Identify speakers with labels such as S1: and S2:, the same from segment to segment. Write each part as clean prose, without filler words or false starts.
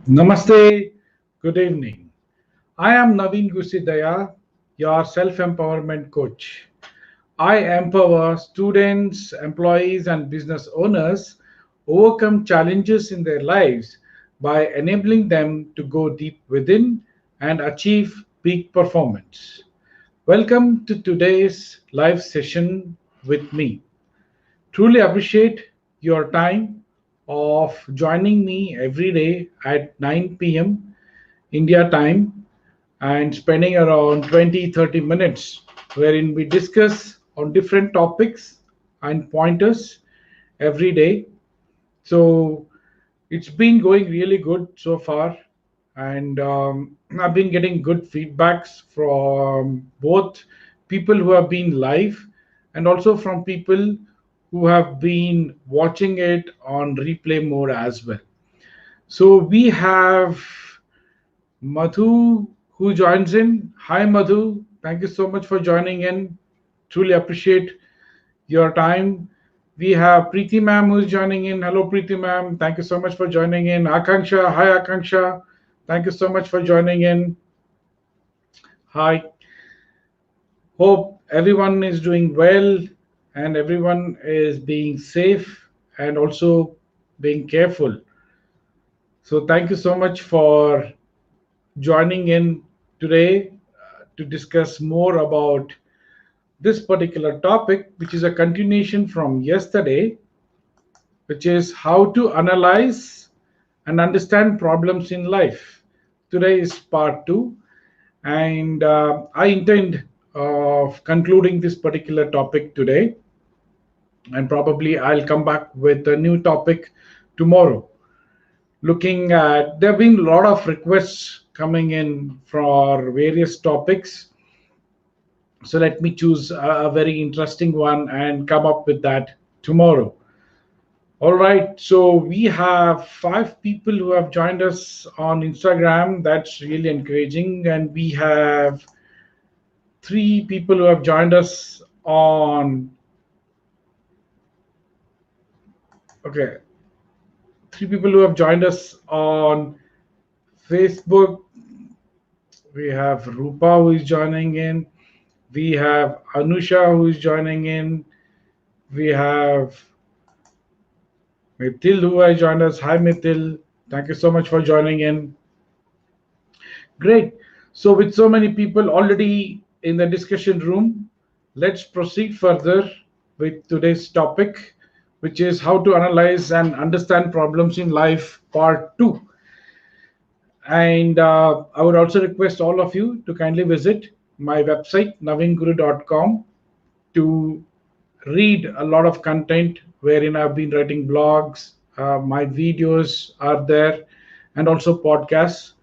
S1: Namaste, good evening. I am Naveen Gusidaya, your self empowerment coach. I empower students, employees, and business owners overcome challenges in their lives by enabling them to go deep within and achieve peak performance. Welcome to today's live session with me. Truly appreciate your time of joining me every day at 9 p.m. India time and spending around 20-30 minutes wherein we discuss on different topics and pointers every day. So it's been going really good so far, and I've been getting good feedbacks from both people who have been live and also from people who have been watching it on replay mode as well. So we have Madhu who joins in. Hi, Madhu. Thank you so much for joining in. Truly appreciate your time. We have Preeti ma'am who's joining in. Hello, Preeti ma'am. Thank you so much for joining in. Akanksha. Hi, Akanksha. Thank you so much for joining in. Hi. Hope everyone is doing well and everyone is being safe and also being careful. So, thank you so much for joining in today to discuss more about this particular topic, which is a continuation from yesterday, which is how to analyze and understand problems in life. Today is part two, and I intend of concluding this particular topic today, and probably I'll come back with a new topic tomorrow. Looking at, there have been a lot of requests coming in for various topics, so let me choose a very interesting one and come up with that tomorrow. All right, so we have five people who have joined us on Instagram. That's really encouraging. And we have three people who have joined us on, okay, three people who have joined us on Facebook. We have Rupa who is joining in. We have Anusha who is joining in. We have Mithil who has joined us. Hi, Mithil. Thank you so much for joining in. Great. So, with so many people already in the discussion room, let's proceed further with today's topic, which is how to analyze and understand problems in life, part two. And I would also request all of you to kindly visit my website, navinguru.com, to read a lot of content wherein I've been writing blogs, my videos are there, and also podcasts.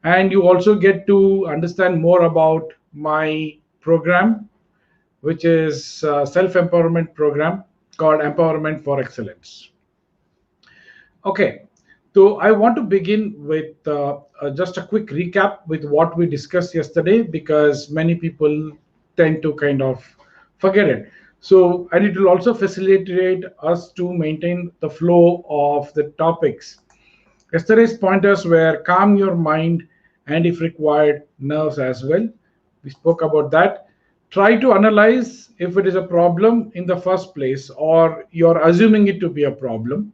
S1: And you also get to understand more about my program, which is a self-empowerment program called Empowerment for Excellence. Okay, so I want to begin with just a quick recap with what we discussed yesterday because many people tend to kind of forget it. So, and it will also facilitate us to maintain the flow of the topics. Yesterday's pointers were calm your mind and, if required, nerves as well. We spoke about that. Try to analyze if it is a problem in the first place or you're assuming it to be a problem.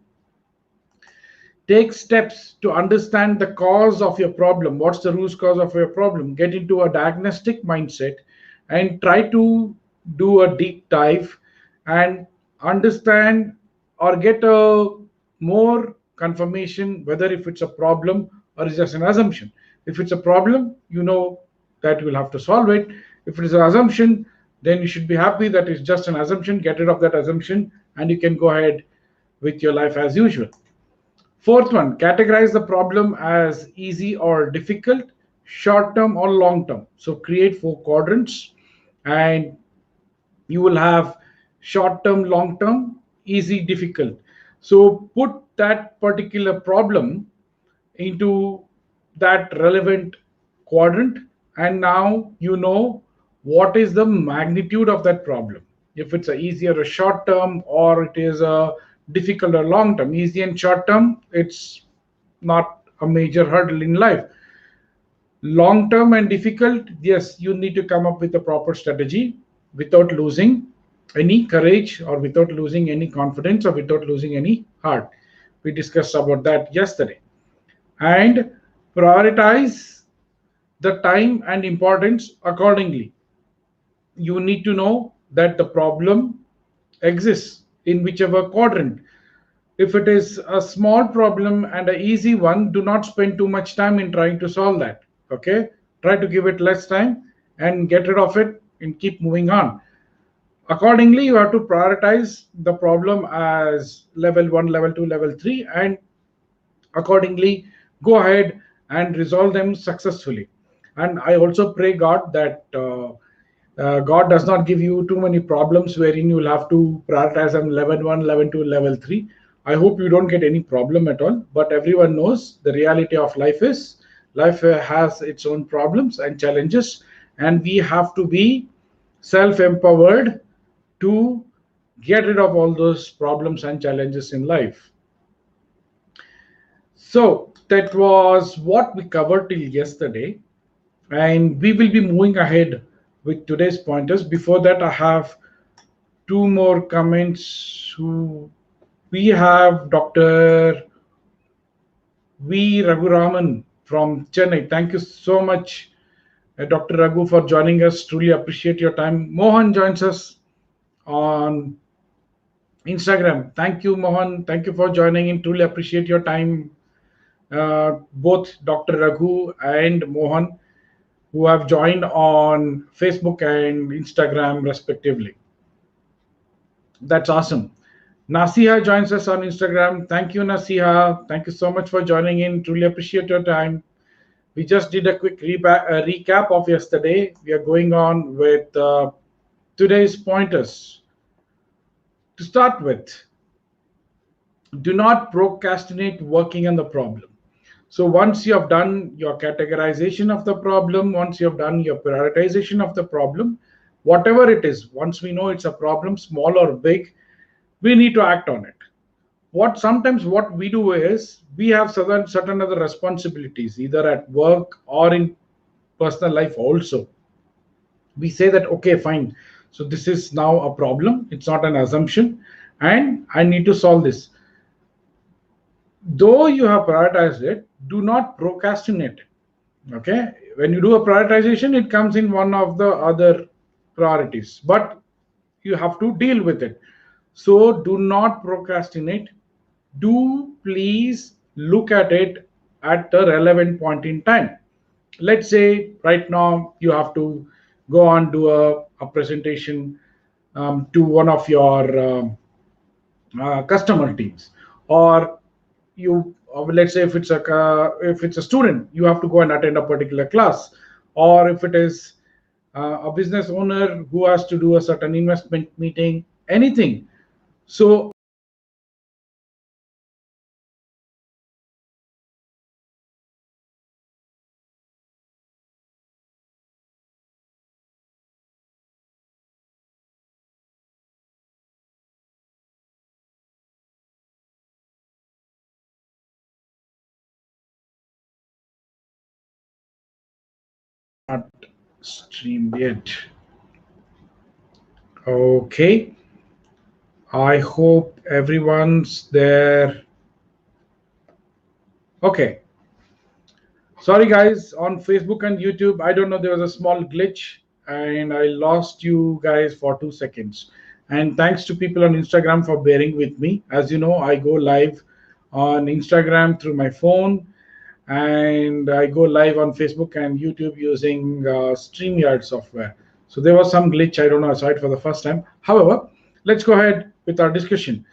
S1: Take steps to understand the cause of your problem. What's the root cause of your problem? Get into a diagnostic mindset and try to do a deep dive and understand or get a more confirmation whether if it's a problem or it's just an assumption. If it's a problem, you know that you will have to solve it. If it is an assumption, then you should be happy that it's just an assumption. Get rid of that assumption and you can go ahead with your life as usual. Fourth one, categorize the problem as easy or difficult, short term or long term. So create four quadrants and you will have short term, long term, easy, difficult. So put that particular problem into that relevant quadrant and now you know what is the magnitude of that problem, if it's a easy or a short term or it is a difficult or long term. Easy and short term, it's not a major hurdle in life. Long term and difficult, yes, you need to come up with a proper strategy without losing any courage or without losing any confidence or without losing any heart. We discussed about that yesterday. And prioritize the time and importance accordingly. You need to know that the problem exists in whichever quadrant. If it is a small problem and an easy one, do not spend too much time in trying to solve that. Okay, try to give it less time and get rid of it and keep moving on. Accordingly, you have to prioritize the problem as level 1, level 2, level 3, and accordingly go ahead and resolve them successfully. And I also pray God that God does not give you too many problems wherein you'll have to prioritize them level 1, level 2, level 3. I hope you don't get any problem at all, but everyone knows the reality of life is life has its own problems and challenges, and we have to be self empowered to get rid of all those problems and challenges in life. So that was what we covered till yesterday, and we will be moving ahead with today's pointers. Before that, I have two more comments. We have Dr. V. Raghuraman from Chennai. Thank you so much, Dr. Raghu, for joining us. Truly appreciate your time. Mohan joins us on Instagram. Thank you, Mohan. Thank you for joining in. Truly appreciate your time. Both Dr. Raghu and Mohan, who have joined on Facebook and Instagram, respectively. That's awesome. Nasiha joins us on Instagram. Thank you, Nasiha. Thank you so much for joining in. Truly appreciate your time. We just did a quick recap of yesterday. We are going on with today's pointers. To start with, do not procrastinate working on the problem. So once you have done your categorization of the problem, once you have done your prioritization of the problem, whatever it is, once we know it's a problem, small or big, we need to act on it. What we do is we have certain other responsibilities, either at work or in personal life also. We say that, okay, fine, so this is now a problem, it's not an assumption, and I need to solve this. Though you have prioritized it, do not procrastinate. Okay, when you do a prioritization, it comes in one of the other priorities, but you have to deal with it. So do not procrastinate. Do please look at it at the relevant point in time. Let's say right now you have to go on do a presentation to one of your customer teams, or let's say if it's a student, you have to go and attend a particular class, or if it is a business owner who has to do a certain investment meeting, anything. So not streamed yet. Okay, I hope everyone's there. Okay, sorry guys, on Facebook and YouTube, I don't know, there was a small glitch and I lost you guys for 2 seconds. And thanks to people on Instagram for bearing with me. As you know, I go live on Instagram through my phone, and I go live on Facebook and YouTube using StreamYard software. So there was some glitch, I don't know, I saw it for the first time. However, let's go ahead with our discussion.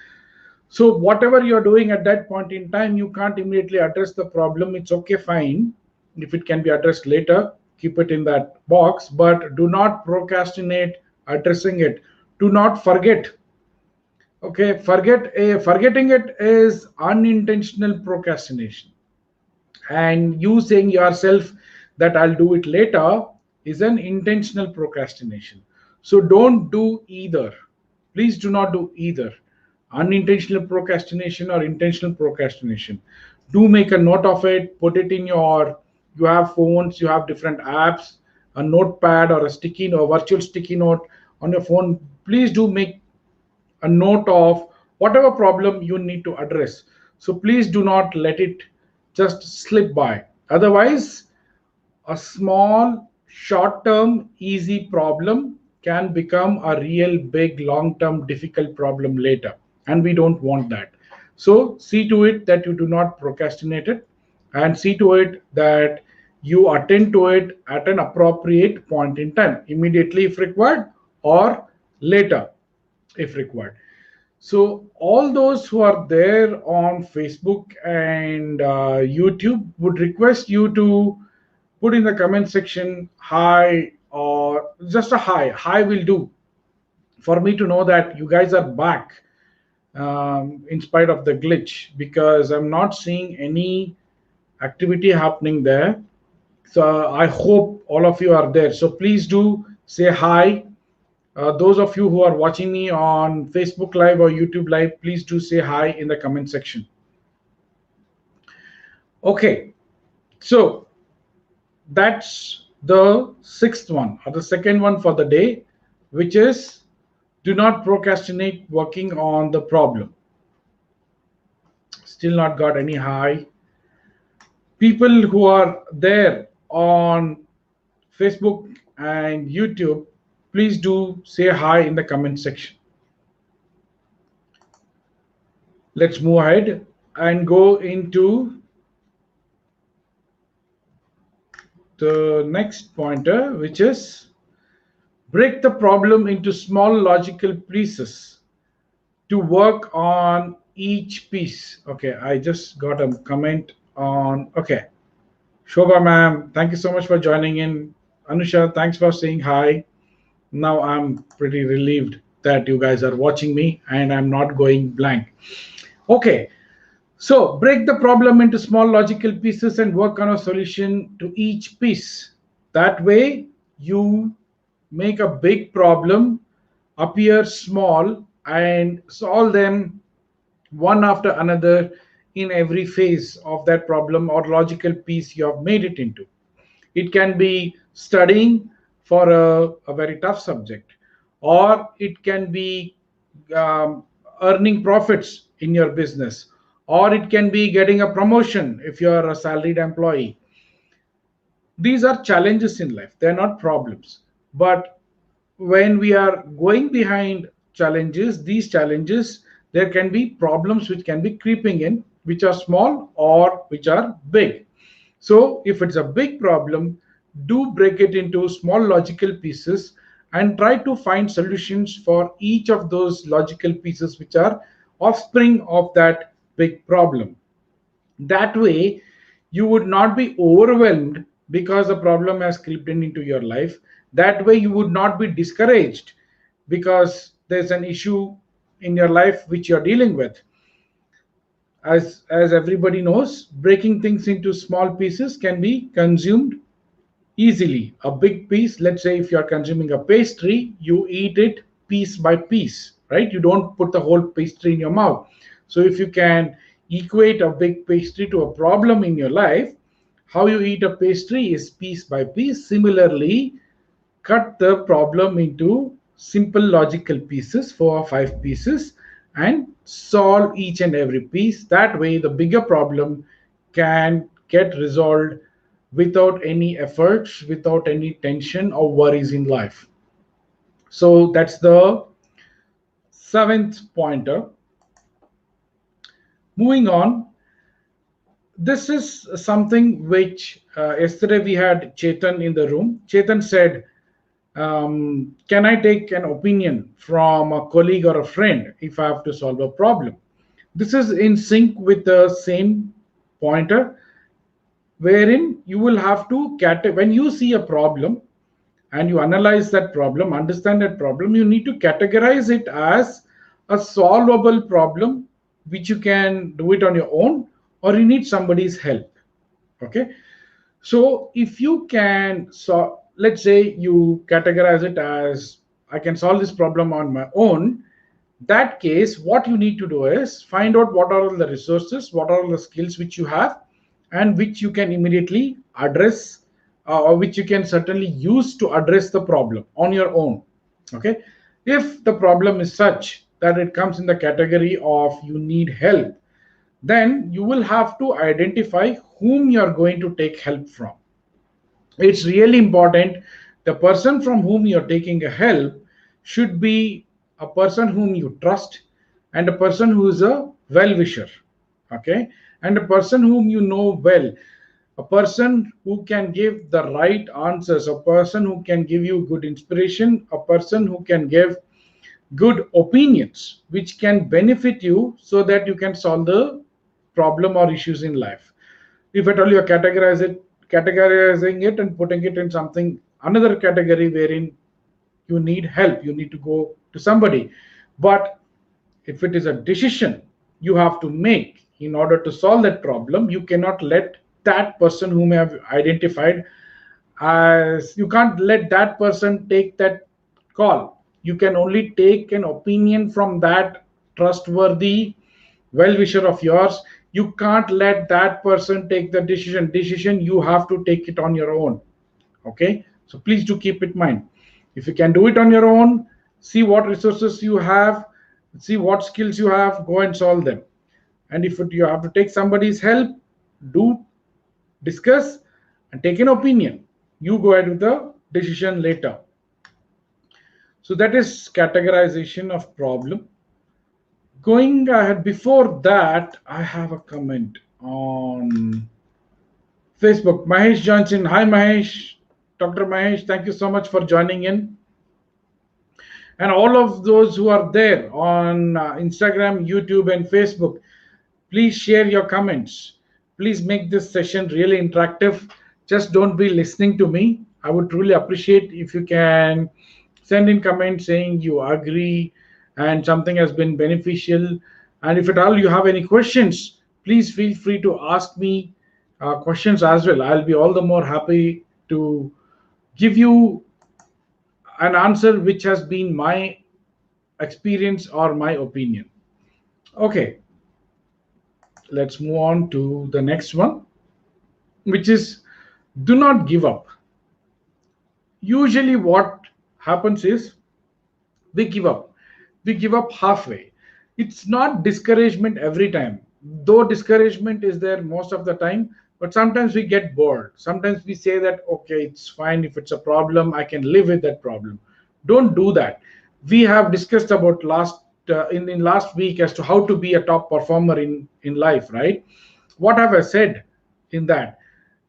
S1: So whatever you're doing at that point in time, you can't immediately address the problem. It's okay, fine. If it can be addressed later, keep it in that box, but do not procrastinate addressing it. Do not forget. Okay, forgetting it is unintentional procrastination. And you saying yourself that I'll do it later is an intentional procrastination. So don't do either. Please do not do either unintentional procrastination or intentional procrastination. Do make a note of it, put it in your, you have phones, you have different apps, a notepad or a sticky note, virtual sticky note on your phone. Please do make a note of whatever problem you need to address. So please do not let it just slip by. Otherwise, a small, short term, easy problem can become a real big, long term, difficult problem later. And we don't want that. So see to it that you do not procrastinate it, and see to it that you attend to it at an appropriate point in time, immediately if required, or later if required. So all those who are there on Facebook and YouTube would request you to put in the comment section hi, or just a hi. Hi will do for me to know that you guys are back, in spite of the glitch, because I'm not seeing any activity happening there. So I hope all of you are there. So please do say hi. Those of you who are watching me on Facebook Live or YouTube Live, please do say hi in the comment section. Okay, so that's the sixth one, or the second one for the day, which is do not procrastinate working on the problem. Still not got any hi. People who are there on Facebook and YouTube, please do say hi in the comment section. Let's move ahead and go into the next pointer, which is break the problem into small logical pieces to work on each piece. Okay, I just got a comment on. Okay, Shobha ma'am, thank you so much for joining in. Anusha, thanks for saying hi. Now I'm pretty relieved that you guys are watching me and I'm not going blank. Okay, so break the problem into small logical pieces and work on a solution to each piece. That way, you make a big problem appear small and solve them one after another in every phase of that problem or logical piece you have made it into. It can be studying for a very tough subject, or it can be um, earning profits in your business, or it can be getting a promotion if you are a salaried employee. These are challenges in life, they're not problems. But when we are going behind challenges, these challenges, there can be problems which can be creeping in, which are small or which are big. So if it's a big problem, do break it into small logical pieces and try to find solutions for each of those logical pieces which are offspring of that big problem. That way, you would not be overwhelmed because a problem has crept in into your life. That way, you would not be discouraged because there's an issue in your life which you're dealing with. As everybody knows, breaking things into small pieces can be consumed easily. A big piece, let's say if you're consuming a pastry, you eat it piece by piece, right? You don't put the whole pastry in your mouth. So if you can equate a big pastry to a problem in your life, how you eat a pastry is piece by piece. Similarly, cut the problem into simple logical pieces, 4 or 5 pieces, and solve each and every piece. That way the bigger problem can get resolved without any efforts, without any tension or worries in life. So that's the seventh pointer. Moving on, this is something which yesterday we had Chetan in the room. Chetan said, can I take an opinion from a colleague or a friend if I have to solve a problem? This is in sync with the same pointer, wherein you will have to when you see a problem and you analyze that problem, understand that problem, you need to categorize it as a solvable problem which you can do it on your own, or you need somebody's help. Okay, so if you can, so let's say you categorize it as I can solve this problem on my own, That case, what you need to do is find out what are all the resources, what are all the skills which you have, and which you can immediately address, or which you can certainly use to address the problem on your own. Okay, if the problem is such that it comes in the category of you need help, then you will have to identify whom you are going to take help from. It's really important. The person from whom you're taking a help should be a person whom you trust, and a person who is a well wisher. Okay, and a person whom you know well, a person who can give the right answers, a person who can give you good inspiration, a person who can give good opinions which can benefit you so that you can solve the problem or issues in life. If at all you're categorizing it and putting it in something another category wherein you need help, you need to go to somebody. But if it is a decision you have to make in order to solve that problem, you cannot let that person whom you have identified as, you can't let that person take that call. You can only take an opinion from that trustworthy well wisher of yours. You can't let that person take the decision. You have to take it on your own. Okay, so please do keep it in mind. If you can do it on your own, see what resources you have, see what skills you have, go and solve them. And if you have to take somebody's help, do discuss and take an opinion. You go ahead with the decision later. So that is categorization of problem. Going ahead, before that, I have a comment on Facebook. Mahesh joins in. Hi, Mahesh. Dr. Mahesh, thank you so much for joining in. And all of those who are there on Instagram, YouTube, and Facebook, please share your comments. Please make this session really interactive. Just don't be listening to me. I would truly appreciate if you can send in comments saying you agree and something has been beneficial. And if at all you have any questions, please feel free to ask me questions as well. I'll be all the more happy to give you an answer which has been my experience or my opinion. Okay, let's move on to the next one, which is do not give up. Usually, what happens is we give up. We give up halfway. It's not discouragement every time, though discouragement is there most of the time, but sometimes we get bored. Sometimes we say that, okay, it's fine. If it's a problem, I can live with that problem. Don't do that. We have discussed about in last week as to how to be a top performer in life, right? What have I said in that?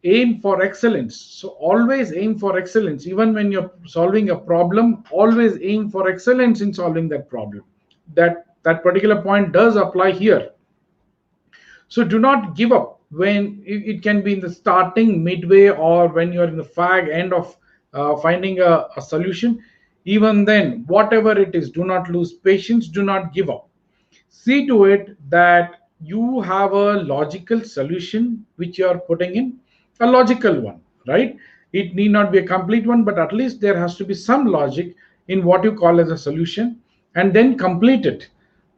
S1: Aim for excellence. So always aim for excellence. Even when you're solving a problem, always aim for excellence in solving that problem. That particular point does apply here. So do not give up when it can be in the starting, midway, or when you're in the fag end of finding a solution. Even then, whatever it is, do not lose patience, do not give up. See to it that you have a logical solution which you are putting in, a logical one, right? It need not be a complete one, but at least there has to be some logic in what you call as a solution, and then complete it.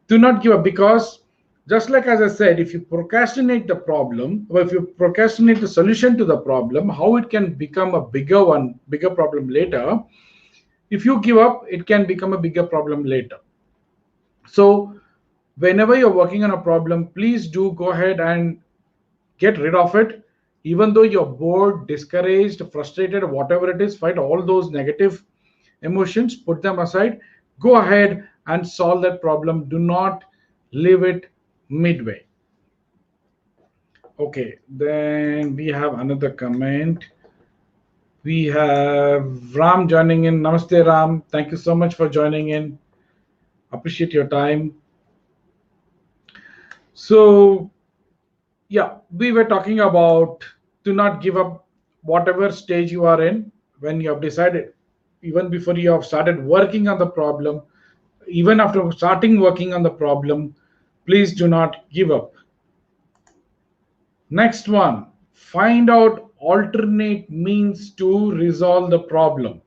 S1: Do not give up, because just like as I said, if you procrastinate the problem, or if you procrastinate the solution to the problem, how it can become a bigger problem later. If you give up, it can become a bigger problem later. So whenever you're working on a problem, please do go ahead and get rid of it. Even though you're bored, discouraged, frustrated, whatever it is, fight all those negative emotions, put them aside, go ahead and solve that problem. Do not leave it midway. Okay, then we have another comment. We have Ram joining in. Namaste, Ram. Thank you so much for joining in. Appreciate your time. So, yeah, we were talking about do not give up whatever stage you are in when you have decided, even before you have started working on the problem, even after starting working on the problem, please do not give up. Next one, find out alternate means to resolve the problem.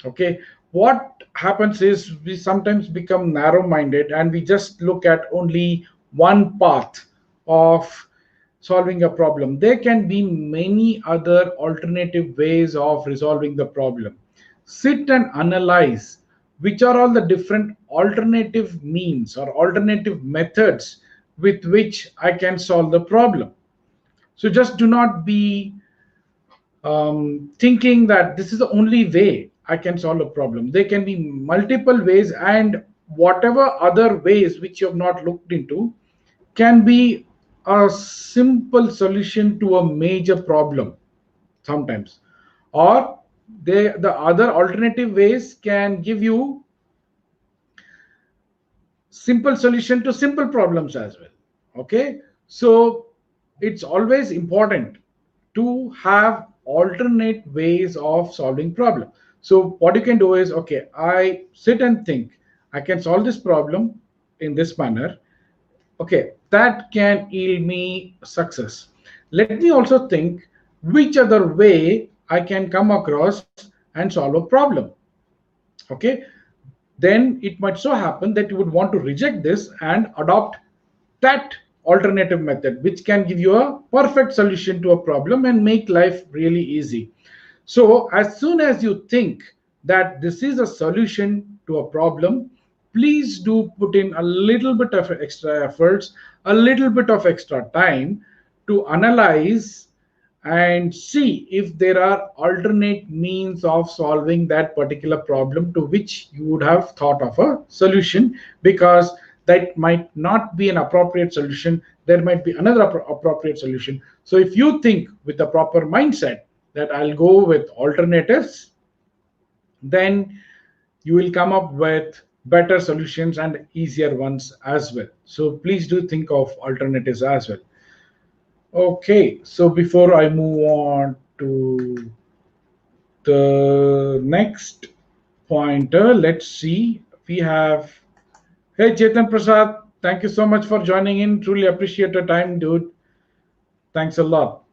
S1: Okay, what happens is we sometimes become narrow minded and we just look at only one path of solving a problem. There can be many other alternative ways of resolving the problem. Sit and analyze which are all the different alternative means or alternative methods with which I can solve the problem. So just do not be thinking that this is the only way I can solve a problem. There can be multiple ways, and whatever other ways which you have not looked into can be a simple solution to a major problem sometimes. Or the other alternative ways can give you simple solution to simple problems as well. Okay, so it's always important to have alternate ways of solving problem. So what you can do is, okay, I sit and think I can solve this problem in this manner. Okay, that can yield me success. Let me also think which other way I can come across and solve a problem. Okay, then it might so happen that you would want to reject this and adopt that alternative method, which can give you a perfect solution to a problem and make life really easy. So as soon as you think that this is a solution to a problem, please do put in a little bit of extra efforts, a little bit of extra time to analyze and see if there are alternate means of solving that particular problem to which you would have thought of a solution, because that might not be an appropriate solution. There might be another appropriate solution. So if you think with a proper mindset that I'll go with alternatives, then you will come up with better solutions and easier ones as well. So please do think of alternatives as well. Okay, so before I move on to the next pointer, let's see. We have, hey Chetan Prasad, thank you so much for joining in. Truly appreciate your time, dude. Thanks a lot.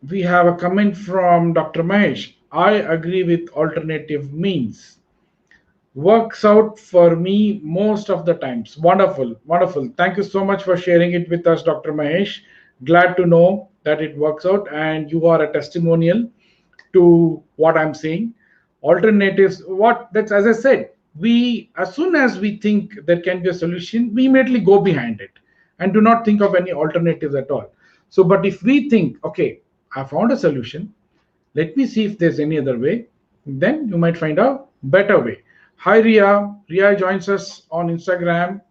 S1: We have a comment from Dr. Mahesh. I agree with alternative means. Works out for me most of the times. Wonderful, wonderful. Thank you so much for sharing it with us, Dr. Mahesh. Glad to know that it works out and you are a testimonial to what I'm saying. Alternatives, what that's as I said, we as soon as we think there can be a solution, we immediately go behind it and do not think of any alternatives at all. So, but if we think, okay, I found a solution, let me see if there's any other way, then you might find a better way. Hi Ria. Ria joins us on Instagram.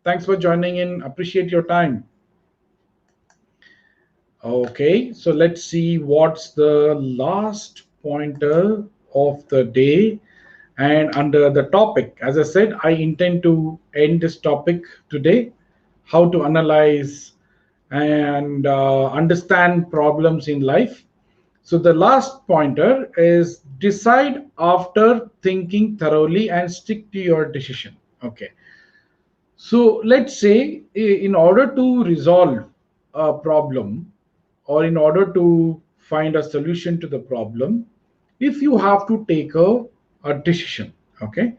S1: Thanks for joining in. Appreciate your time. Okay, so let's see what's the last pointer of the day. And under the topic, as I said, I intend to end this topic today, how to analyze and understand problems in life. So the last pointer is decide after thinking thoroughly and stick to your decision. Okay. So let's say in order to resolve a problem or in order to find a solution to the problem, if you have to take a decision, okay,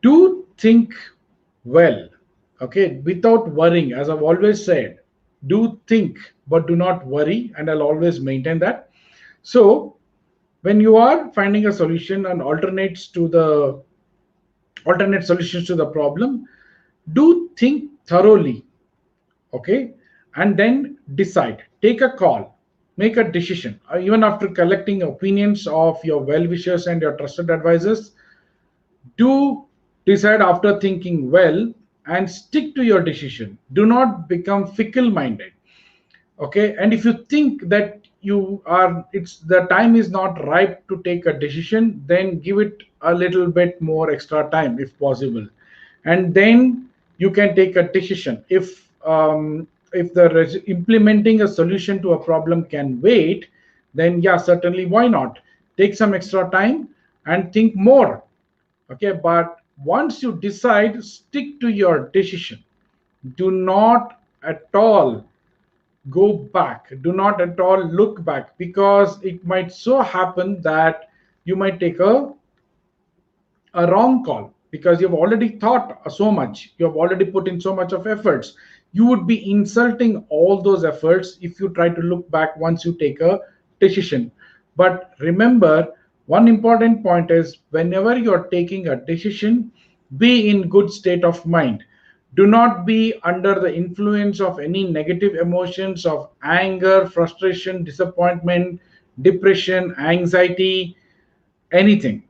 S1: do think well, okay, without worrying. As I've always said, do think, but do not worry, and I'll always maintain that. So when you are finding a solution and alternate solutions to the problem, do think thoroughly, okay, and then decide, take a call, make a decision. Even after collecting opinions of your well-wishers and your trusted advisors, do decide after thinking well and stick to your decision. Do not become fickle minded. Okay, and if you think that you are it's the time is not ripe to take a decision, then give it a little bit more extra time if possible, and then you can take a decision. If the implementing a solution to a problem can wait, then yeah, certainly, why not take some extra time and think more. Okay, but once you decide, stick to your decision. Do not at all go back. Do not at all look back, because it might so happen that you might take a wrong call, because you've already thought so much, you have already put in so much of efforts. You would be insulting all those efforts if you try to look back once you take a decision. But remember, one important point is, whenever you're taking a decision, be in good state of mind. Do not be under the influence of any negative emotions of anger, frustration, disappointment, depression, anxiety, anything.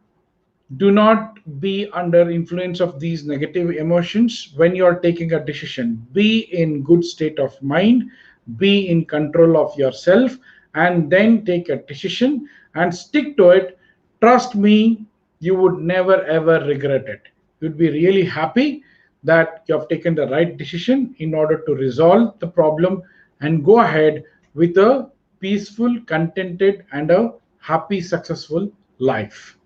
S1: Do not be under influence of these negative emotions when you are taking a decision. Be in good state of mind, be in control of yourself, and then take a decision and stick to it. Trust me, you would never ever regret it. You'd be really happy that you have taken the right decision in order to resolve the problem and go ahead with a peaceful, contented, and a happy, successful life.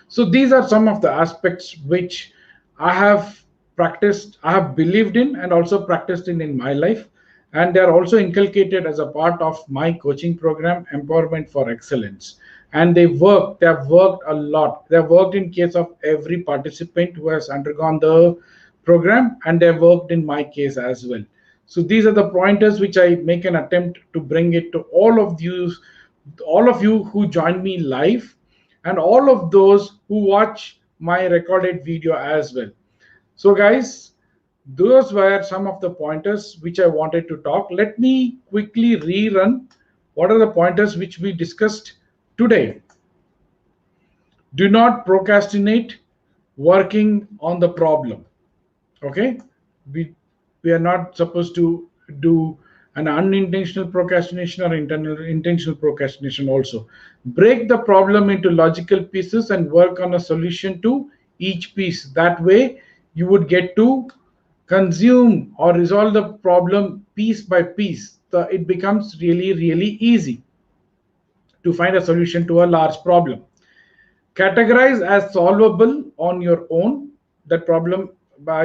S1: So these are some of the aspects which I have practiced, I have believed in, and also practiced in my life. And they are also inculcated as a part of my coaching program, Empowerment for Excellence. And they have worked a lot. They have worked in case of every participant who has undergone the program, and they have worked in my case as well. So these are the pointers which I make an attempt to bring it to all of you who join me live, and all of those who watch my recorded video as well. So, guys, those were some of the pointers which I wanted to talk. Let me quickly rerun what are the pointers which we discussed today. Do not procrastinate working on the problem. Okay, we we are not supposed to do an unintentional procrastination or intentional procrastination. Also, break the problem into logical pieces and work on a solution to each piece. That way you would get to consume or resolve the problem piece by piece. It becomes really easy to find a solution to a large problem. Categorize as solvable on your own. That problem,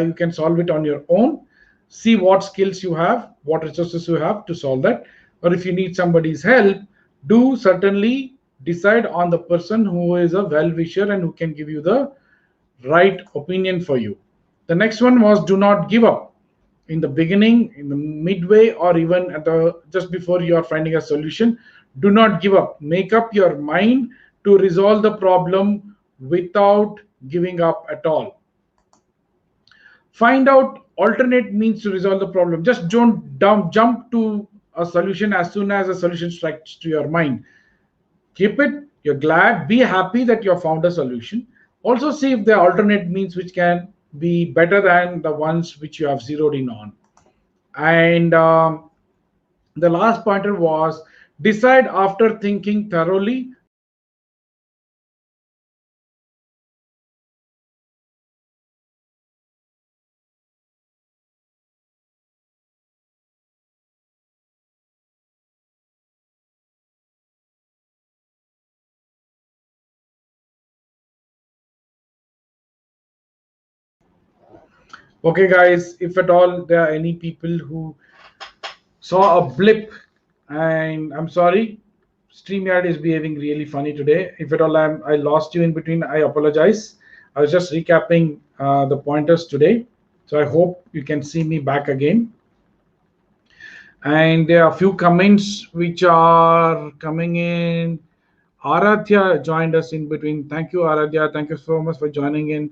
S1: you can solve it on your own. See what skills you have, what resources you have to solve that. Or if you need somebody's help, do certainly decide on the person who is a well wisher and who can give you the right opinion for you. The next one was, do not give up in the beginning, in the midway, or even at the just before you are finding a solution. Do not give up. Make up your mind to resolve the problem without giving up at all. Find out alternate means to resolve the problem. Just don't jump to a solution as soon as a solution strikes to your mind. Keep it, you're glad, be happy that you have found a solution. Also see if there are alternate means which can be better than the ones which you have zeroed in on. And the last pointer was, decide after thinking thoroughly. Okay, guys, if at all there are any people who saw a blip, and I'm sorry, StreamYard is behaving really funny today. If at all I lost you in between, I apologize. I was just recapping the pointers today. So I hope you can see me back again. And there are a few comments which are coming in. Aradhya joined us in between. Thank you, Aradhya. Thank you so much for joining in.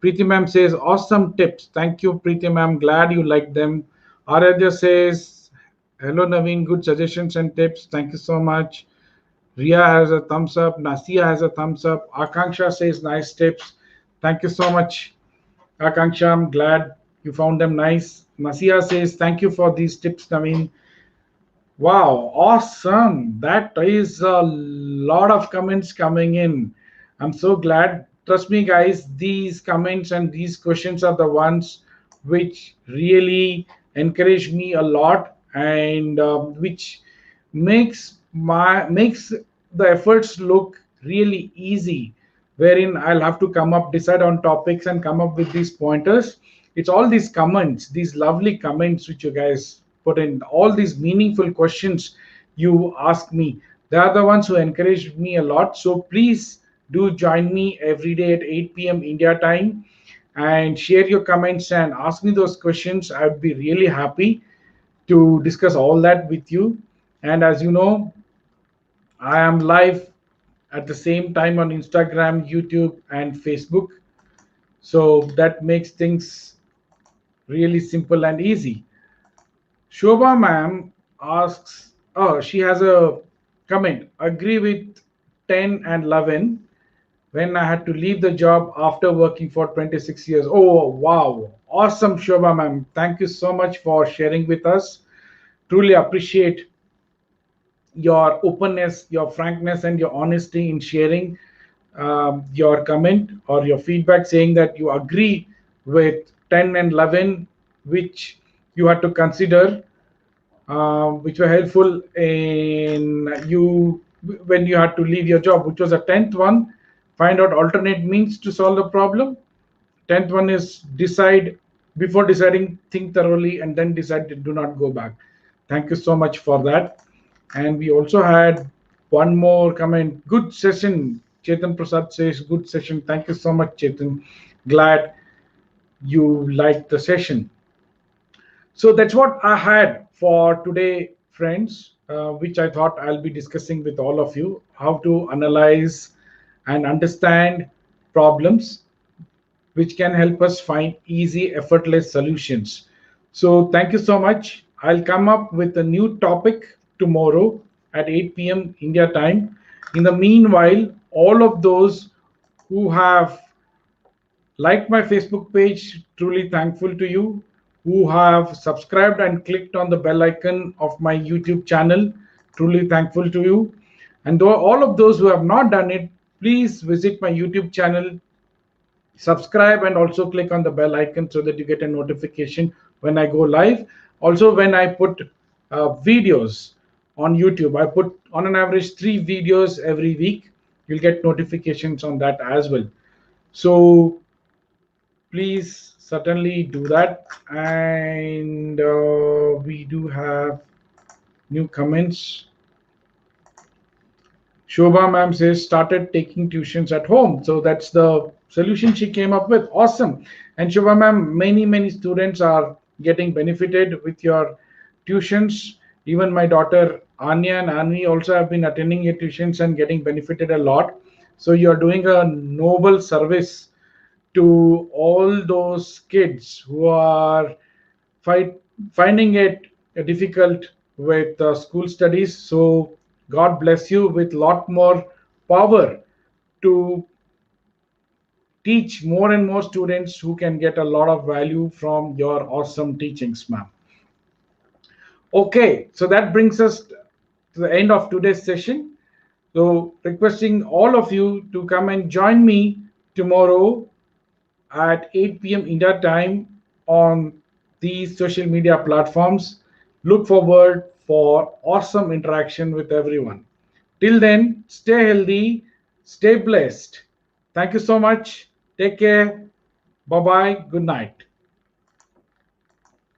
S1: Preeti ma'am says, awesome tips. Thank you, Preeti ma'am. Glad you liked them. Aradhya says, hello, Naveen. Good suggestions and tips. Thank you so much. Ria has a thumbs up. Nasia has a thumbs up. Akanksha says, nice tips. Thank you so much, Akanksha. I'm glad you found them nice. Nasia says, thank you for these tips, Naveen. Wow, awesome. That is a lot of comments coming in. I'm so glad. Trust me, guys, these comments and these questions are the ones which really encourage me a lot, and which makes the efforts look really easy, wherein I'll have to come up, decide on topics, and come up with these pointers. It's all these comments, these lovely comments which you guys put in, all these meaningful questions you ask me. They are the ones who encourage me a lot. So please do join me every day at 8 p.m. India time and share your comments and ask me those questions. I'd be really happy to discuss all that with you. And as you know, I am live at the same time on Instagram, YouTube, and Facebook. So that makes things really simple and easy. Shobha ma'am asks, oh, she has a comment. Agree with 10 and 11 when I had to leave the job after working for 26 years. Oh, wow. Awesome, Shobha ma'am. Thank you so much for sharing with us. Truly appreciate your openness, your frankness, and your honesty in sharing your comment or your feedback, saying that you agree with 10 and 11, which you had to consider, which were helpful in you when you had to leave your job, which was a 10th one. Find out alternate means to solve the problem. 10th one is decide, before deciding, think thoroughly and then decide to do not go back. Thank you so much for that. And we also had one more comment. Good session. Chetan Prasad says, good session. Thank you so much, Chetan. Glad you liked the session. So that's what I had for today, friends, which I thought I'll be discussing with all of you, how to analyze and understand problems, which can help us find easy, effortless solutions. So thank you so much. I'll come up with a new topic tomorrow at 8 p.m. India time. In the meanwhile, all of those who have liked my Facebook page, truly thankful to you. Who have subscribed and clicked on the bell icon of my YouTube channel, truly thankful to you. And though all of those who have not done it, please visit my YouTube channel, subscribe, and also click on the bell icon so that you get a notification when I go live. Also, when I put videos on YouTube, I put on an average 3 videos every week. You'll get notifications on that as well. So please certainly do that. And we do have new comments. Shobha ma'am says started taking tuitions at home. So that's the solution she came up with. Awesome. And Shobha ma'am, many students are getting benefited with your tuitions. Even my daughter Anya and Anvi also have been attending your tuitions and getting benefited a lot. So you're doing a noble service to all those kids who are fight, finding it difficult with school studies. So God bless you with lot more power to teach more and more students who can get a lot of value from your awesome teachings, ma'am. Okay, so that brings us to the end of today's session. So requesting all of you to come and join me tomorrow at 8 p.m. India time on these social media platforms. Look forward for awesome interaction with everyone. Till then, stay healthy, stay blessed. Thank you so much. Take care. Bye bye. Good night.